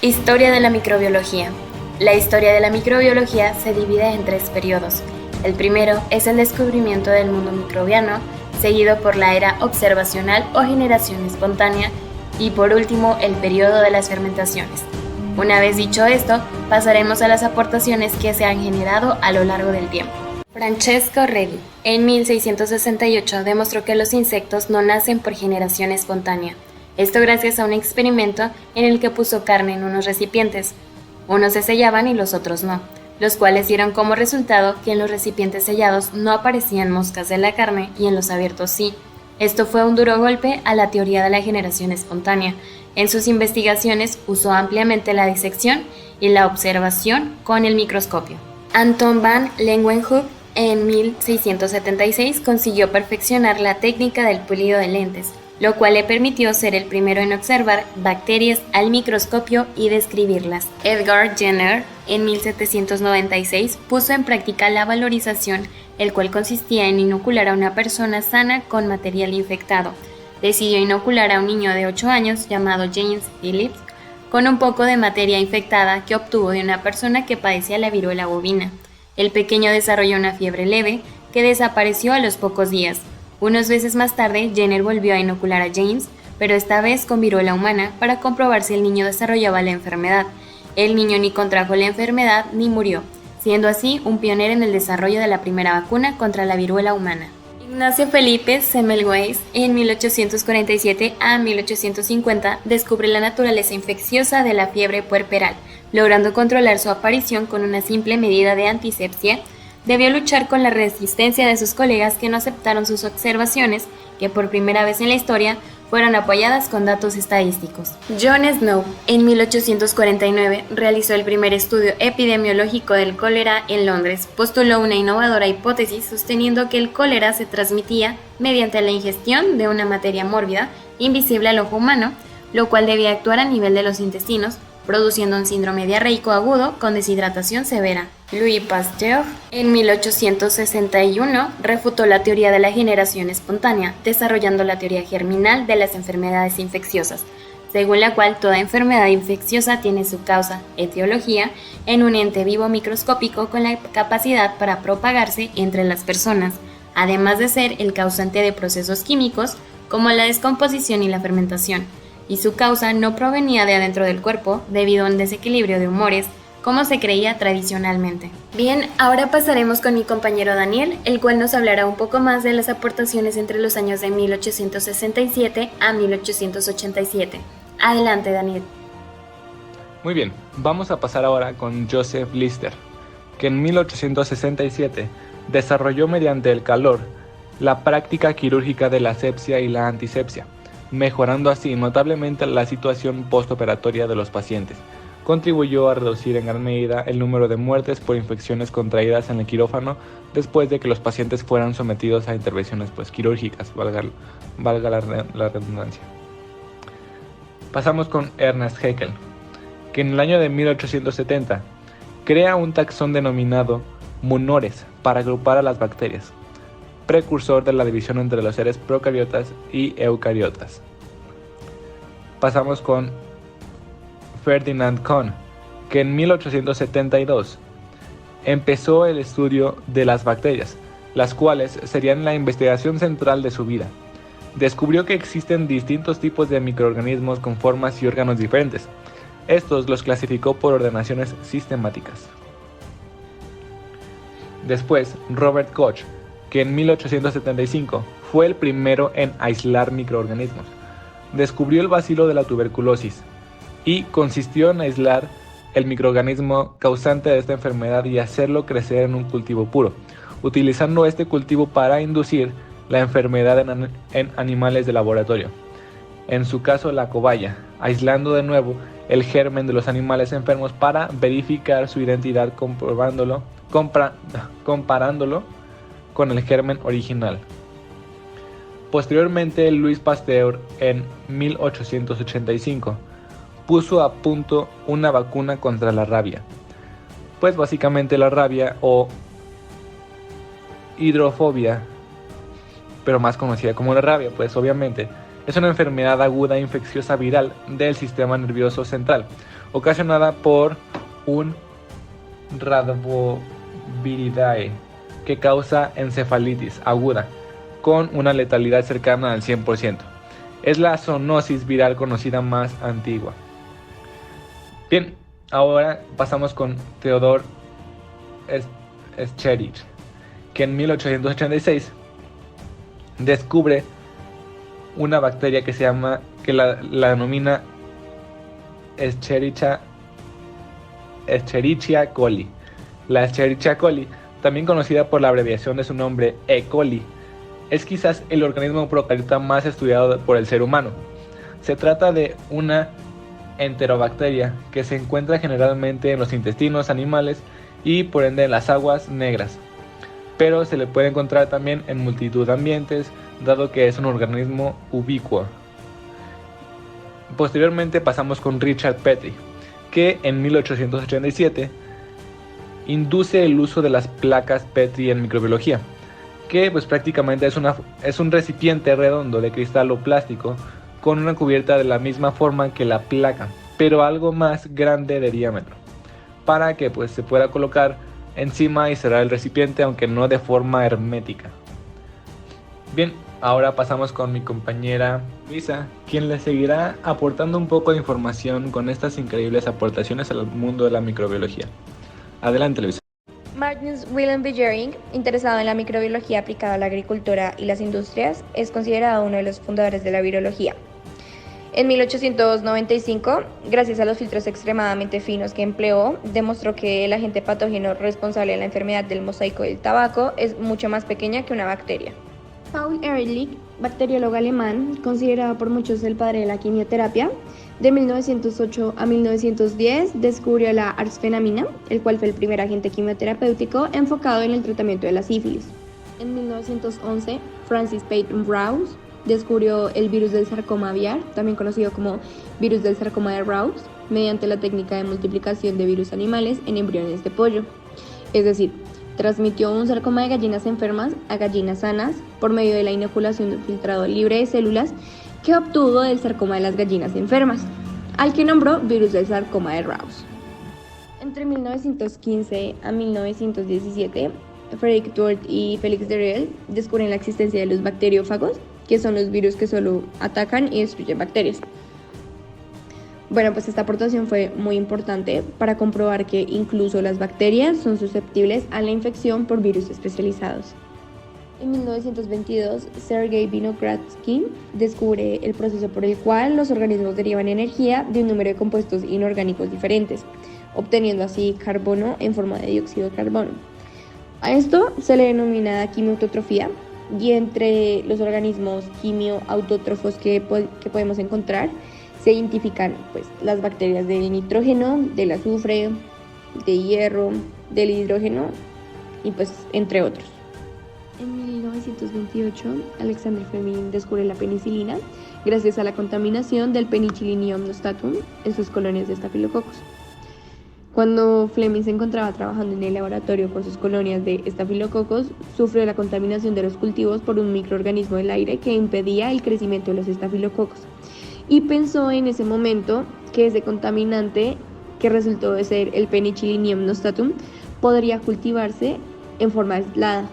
Historia de la microbiología. La historia de la microbiología se divide en 3 periodos. El primero es el descubrimiento del mundo microbiano, seguido por la era observacional o generación espontánea, y por último el periodo de las fermentaciones. Una vez dicho esto, pasaremos a las aportaciones que se han generado a lo largo del tiempo. Francesco Redi, en 1668, demostró que los insectos no nacen por generación espontánea. Esto gracias a un experimento en el que puso carne en unos recipientes. Unos se sellaban y los otros no, los cuales dieron como resultado que en los recipientes sellados no aparecían moscas de la carne y en los abiertos sí. Esto fue un duro golpe a la teoría de la generación espontánea. En sus investigaciones usó ampliamente la disección y la observación con el microscopio. Anton van Leeuwenhoek en 1676 consiguió perfeccionar la técnica del pulido de lentes, lo cual le permitió ser el primero en observar bacterias al microscopio y describirlas. Edgar Jenner, en 1796, puso en práctica la valorización, el cual consistía en inocular a una persona sana con material infectado. Decidió inocular a un niño de 8 años llamado James Phillips con un poco de materia infectada que obtuvo de una persona que padecía la viruela bovina. El pequeño desarrolló una fiebre leve que desapareció a los pocos días. Unos meses más tarde, Jenner volvió a inocular a James, pero esta vez con viruela humana para comprobar si el niño desarrollaba la enfermedad. El niño ni contrajo la enfermedad ni murió, siendo así un pionero en el desarrollo de la primera vacuna contra la viruela humana. Ignacio Felipe Semmelweis, en 1847 a 1850, descubre la naturaleza infecciosa de la fiebre puerperal, logrando controlar su aparición con una simple medida de antisepsia. Debió luchar con la resistencia de sus colegas que no aceptaron sus observaciones, que por primera vez en la historia fueron apoyadas con datos estadísticos. John Snow, en 1849, realizó el primer estudio epidemiológico del cólera en Londres. Postuló una innovadora hipótesis sosteniendo que el cólera se transmitía mediante la ingestión de una materia mórbida, invisible al ojo humano, lo cual debía actuar a nivel de los intestinos, produciendo un síndrome diarreico agudo con deshidratación severa. Louis Pasteur, en 1861, refutó la teoría de la generación espontánea, desarrollando la teoría germinal de las enfermedades infecciosas, según la cual toda enfermedad infecciosa tiene su causa, etiología, en un ente vivo microscópico con la capacidad para propagarse entre las personas, además de ser el causante de procesos químicos como la descomposición y la fermentación, y su causa no provenía de adentro del cuerpo debido a un desequilibrio de humores, como se creía tradicionalmente. Bien, ahora pasaremos con mi compañero Daniel, el cual nos hablará un poco más de las aportaciones entre los años de 1867 a 1887. Adelante, Daniel. Muy bien, vamos a pasar ahora con Joseph Lister, que en 1867 desarrolló mediante el calor la práctica quirúrgica de la asepsia y la antisepsia, mejorando así notablemente la situación postoperatoria de los pacientes. Contribuyó a reducir en gran medida el número de muertes por infecciones contraídas en el quirófano después de que los pacientes fueran sometidos a intervenciones quirúrgicas, valga la redundancia. Pasamos con Ernest Haeckel, que en el año de 1870 crea un taxón denominado Monores para agrupar a las bacterias, precursor de la división entre los seres procariotas y eucariotas. Pasamos con Ferdinand Kohn, que en 1872 empezó el estudio de las bacterias, las cuales serían la investigación central de su vida. Descubrió que existen distintos tipos de microorganismos con formas y órganos diferentes. Estos los clasificó por ordenaciones sistemáticas. Después, Robert Koch, que en 1875 fue el primero en aislar microorganismos. Descubrió el bacilo de la tuberculosis y consistió en aislar el microorganismo causante de esta enfermedad y hacerlo crecer en un cultivo puro, utilizando este cultivo para inducir la enfermedad en animales de laboratorio, en su caso la cobaya, aislando de nuevo el germen de los animales enfermos para verificar su identidad comparándolo con el germen original. Posteriormente, Louis Pasteur, en 1885, puso a punto una vacuna contra la rabia. Pues básicamente la rabia o hidrofobia, pero más conocida como la rabia, pues obviamente es una enfermedad aguda infecciosa viral del sistema nervioso central, ocasionada por un Rhabdoviridae que causa encefalitis aguda con una letalidad cercana al 100%. Es la zoonosis viral conocida más antigua. Bien, ahora pasamos con Theodor Escherichia, que en 1886 descubre una bacteria que la denomina Escherichia coli. La Escherichia coli, también conocida por la abreviación de su nombre E. coli, es quizás el organismo procariota más estudiado por el ser humano. Se trata de una enterobacteria que se encuentra generalmente en los intestinos animales y por ende en las aguas negras, pero se le puede encontrar también en multitud de ambientes, dado que es un organismo ubicuo. Posteriormente pasamos con Richard Petri, que en 1887 induce el uso de las placas Petri en microbiología, que pues prácticamente es un recipiente redondo de cristal o plástico con una cubierta de la misma forma que la placa, pero algo más grande de diámetro, para que pues se pueda colocar encima y cerrar el recipiente, aunque no de forma hermética. Bien, ahora pasamos con mi compañera Luisa, quien les seguirá aportando un poco de información con estas increíbles aportaciones al mundo de la microbiología. Adelante, Luisa. Magnus Wilhelm Beijerinck, interesado en la microbiología aplicada a la agricultura y las industrias, es considerado uno de los fundadores de la virología. En 1895, gracias a los filtros extremadamente finos que empleó, demostró que el agente patógeno responsable de la enfermedad del mosaico del tabaco es mucho más pequeña que una bacteria. Paul Ehrlich, bacteriólogo alemán, considerado por muchos el padre de la quimioterapia, de 1908 a 1910 descubrió la arsfenamina, el cual fue el primer agente quimioterapéutico enfocado en el tratamiento de la sífilis. En 1911, Francis Peyton Rous descubrió el virus del sarcoma aviar, también conocido como virus del sarcoma de Rous, mediante la técnica de multiplicación de virus animales en embriones de pollo. Es decir, transmitió un sarcoma de gallinas enfermas a gallinas sanas por medio de la inoculación de un filtrado libre de células que obtuvo del sarcoma de las gallinas enfermas, al que nombró virus del sarcoma de Rous. Entre 1915 a 1917, Frederick Dwork y Félix Deriel descubren la existencia de los bacteriófagos, que son los virus que solo atacan y destruyen bacterias. Bueno, pues esta aportación fue muy importante para comprobar que incluso las bacterias son susceptibles a la infección por virus especializados. En 1922, Sergei Vinogradsky descubre el proceso por el cual los organismos derivan energía de un número de compuestos inorgánicos diferentes, obteniendo así carbono en forma de dióxido de carbono. A esto se le denomina quimioautotrofía, y entre los organismos quimioautótrofos que podemos encontrar se identifican pues, las bacterias del nitrógeno, del azufre, de hierro, del hidrógeno y pues entre otros. En 1928, Alexander Fleming descubre la penicilina gracias a la contaminación del Penicillium nostatum en sus colonias de estafilococos. Cuando Fleming se encontraba trabajando en el laboratorio con sus colonias de estafilococos, sufrió la contaminación de los cultivos por un microorganismo del aire que impedía el crecimiento de los estafilococos. Y pensó en ese momento que ese contaminante, que resultó de ser el Penicillium nostatum, podría cultivarse en forma aislada.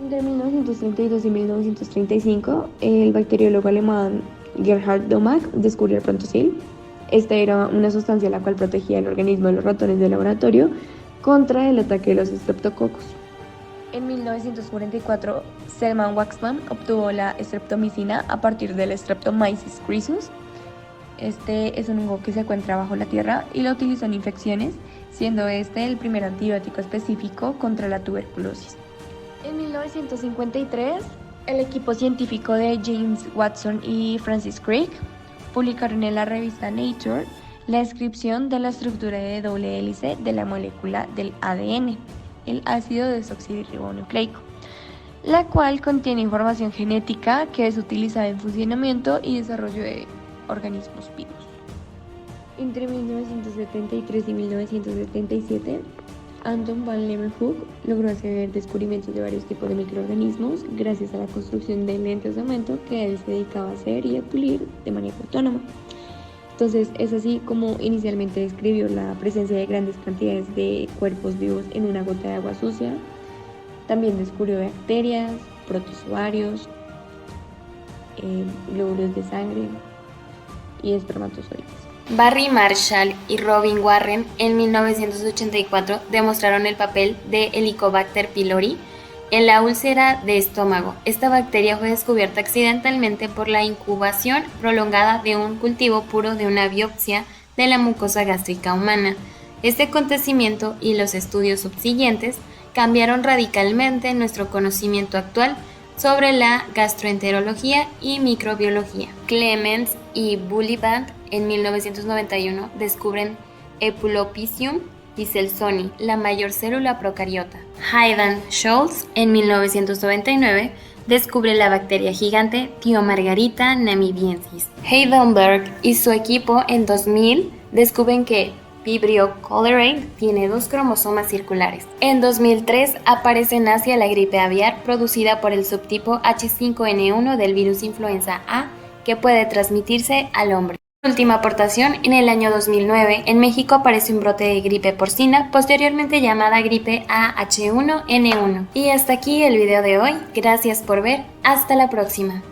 Entre 1932 y 1935, el bacteriólogo alemán Gerhard Domack descubrió el Prontosil. Esta era una sustancia la cual protegía el organismo de los ratones de laboratorio contra el ataque de los estreptococos. En 1944, Selman Waxman obtuvo la streptomicina a partir del Streptomyces rhizus. Este es un hongo que se encuentra bajo la tierra y lo utilizó en infecciones, siendo este el primer antibiótico específico contra la tuberculosis. En 1953, el equipo científico de James Watson y Francis Crick publicaron en la revista Nature la descripción de la estructura de doble hélice de la molécula del ADN, el ácido desoxirribonucleico, la cual contiene información genética que es utilizada en funcionamiento y desarrollo de organismos vivos. Entre 1973 y 1977, Anton van Leeuwenhoek logró hacer descubrimientos de varios tipos de microorganismos gracias a la construcción de lentes de aumento que él se dedicaba a hacer y a pulir de manera autónoma. Entonces es así como inicialmente describió la presencia de grandes cantidades de cuerpos vivos en una gota de agua sucia. También descubrió bacterias, protozoarios, glóbulos de sangre y espermatozoides. Barry Marshall y Robin Warren en 1984 demostraron el papel de Helicobacter pylori en la úlcera de estómago. Esta bacteria fue descubierta accidentalmente por la incubación prolongada de un cultivo puro de una biopsia de la mucosa gástrica humana. Este acontecimiento y los estudios subsiguientes cambiaron radicalmente nuestro conocimiento actual sobre la gastroenterología y microbiología. Clemens y Bullivant en 1991 descubren Epulopiscium dicelsoni, la mayor célula procariota. Hayden Schultz en 1999 descubre la bacteria gigante Thiomargarita namibiensis. Heidelberg y su equipo en 2000 descubren que Vibrio cholerae tiene 2 cromosomas circulares. En 2003 aparece en Asia la gripe aviar producida por el subtipo H5N1 del virus influenza A que puede transmitirse al hombre. Última aportación, en el año 2009 en México aparece un brote de gripe porcina, posteriormente llamada gripe AH1N1. Y hasta aquí el video de hoy, gracias por ver, hasta la próxima.